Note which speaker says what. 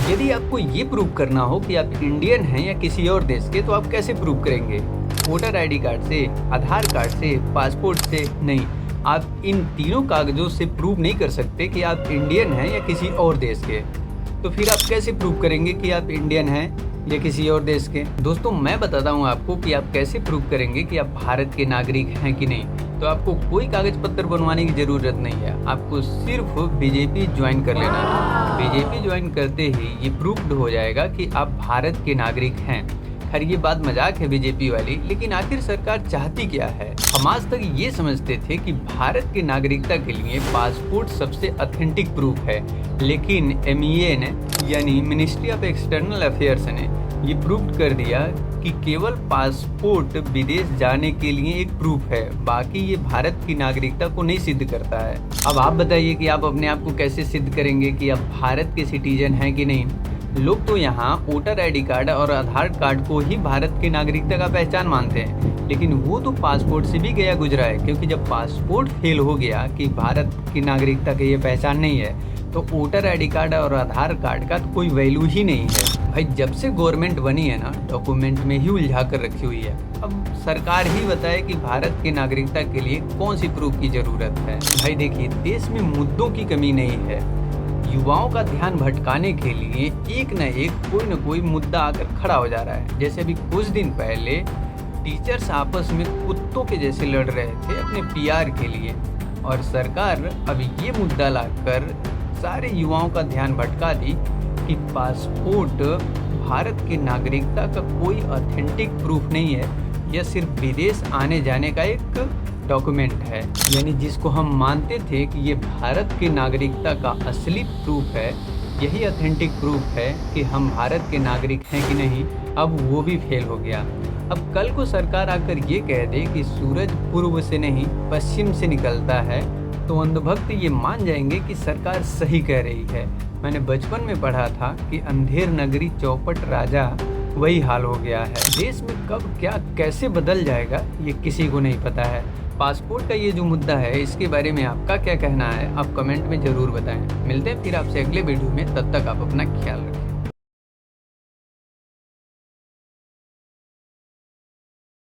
Speaker 1: यदि आपको ये प्रूव करना हो कि आप इंडियन हैं या किसी और देश के, तो आप कैसे प्रूव करेंगे? वोटर आईडी कार्ड से, आधार कार्ड से, पासपोर्ट से? नहीं, आप इन तीनों कागजों से प्रूव नहीं कर सकते कि आप इंडियन हैं या किसी और देश के। तो फिर आप कैसे प्रूव करेंगे कि आप इंडियन हैं या किसी और देश के? दोस्तों, मैं बताता हूँ आपको कि आप कैसे प्रूव करेंगे कि आप भारत के नागरिक हैं कि नहीं। तो आपको कोई कागज पत्र बनवाने की ज़रूरत नहीं है, आपको सिर्फ बीजेपी ज्वाइन कर लेना है। बीजेपी ज्वाइन करते ही ये प्रूव्ड हो जाएगा कि आप भारत के नागरिक हैं। खैर, ये बात मजाक है बीजेपी वाली, लेकिन आखिर सरकार चाहती क्या है? हम आज तक ये समझते थे कि भारत की नागरिकता के लिए पासपोर्ट सबसे ऑथेंटिक प्रूफ है, लेकिन MEA ने यानी मिनिस्ट्री ऑफ एक्सटर्नल अफेयर्स ने ये प्रूव कर दिया कि केवल पासपोर्ट विदेश जाने के लिए एक प्रूफ है, बाकी ये भारत की नागरिकता को नहीं सिद्ध करता है। अब आप बताइए कि आप अपने आप को कैसे सिद्ध करेंगे कि आप भारत के सिटीजन हैं कि नहीं? लोग तो यहाँ वोटर आईडी कार्ड और आधार कार्ड को ही भारत की नागरिकता का पहचान मानते हैं, लेकिन वो तो पासपोर्ट से भी गया गुजरा है, क्योंकि जब पासपोर्ट फेल हो गया कि भारत की नागरिकता की ये पहचान नहीं है, तो वोटर आईडी कार्ड और आधार कार्ड का तो कोई वैल्यू ही नहीं है। भाई, जब से गवर्नमेंट बनी है ना, डॉक्यूमेंट में ही उलझा कर रखी हुई है। अब सरकार ही बताए कि भारत की नागरिकता के लिए कौन सी प्रूफ की ज़रूरत है। भाई देखिए, देश में मुद्दों की कमी नहीं है, युवाओं का ध्यान भटकाने के लिए एक न कोई मुद्दा आकर खड़ा हो जा रहा है। जैसे अभी कुछ दिन पहले टीचर्स आपस में कुत्तों के जैसे लड़ रहे थे अपने PR के लिए, और सरकार अब ये मुद्दा लाकर सारे युवाओं का ध्यान भटका दी कि पासपोर्ट भारत की नागरिकता का कोई ऑथेंटिक प्रूफ नहीं है, यह सिर्फ विदेश आने जाने का एक डॉक्यूमेंट है। यानी जिसको हम मानते थे कि ये भारत की नागरिकता का असली प्रूफ है, यही ऑथेंटिक प्रूफ है कि हम भारत के नागरिक हैं कि नहीं, अब वो भी फेल हो गया। अब कल को सरकार आकर ये कह दे कि सूरज पूर्व से नहीं पश्चिम से निकलता है, तो अंधभक्त ये मान जाएंगे कि सरकार सही कह रही है। मैंने बचपन में पढ़ा था कि अंधेर नगरी चौपट राजा, वही हाल हो गया है। देश में कब क्या कैसे बदल जाएगा ये किसी को नहीं पता है। पासपोर्ट का ये जो मुद्दा है, इसके बारे में आपका क्या कहना है? आप कमेंट में ज़रूर बताएं। मिलते हैं फिर आपसे अगले वीडियो में, तब तक आप अपना ख्याल रखें।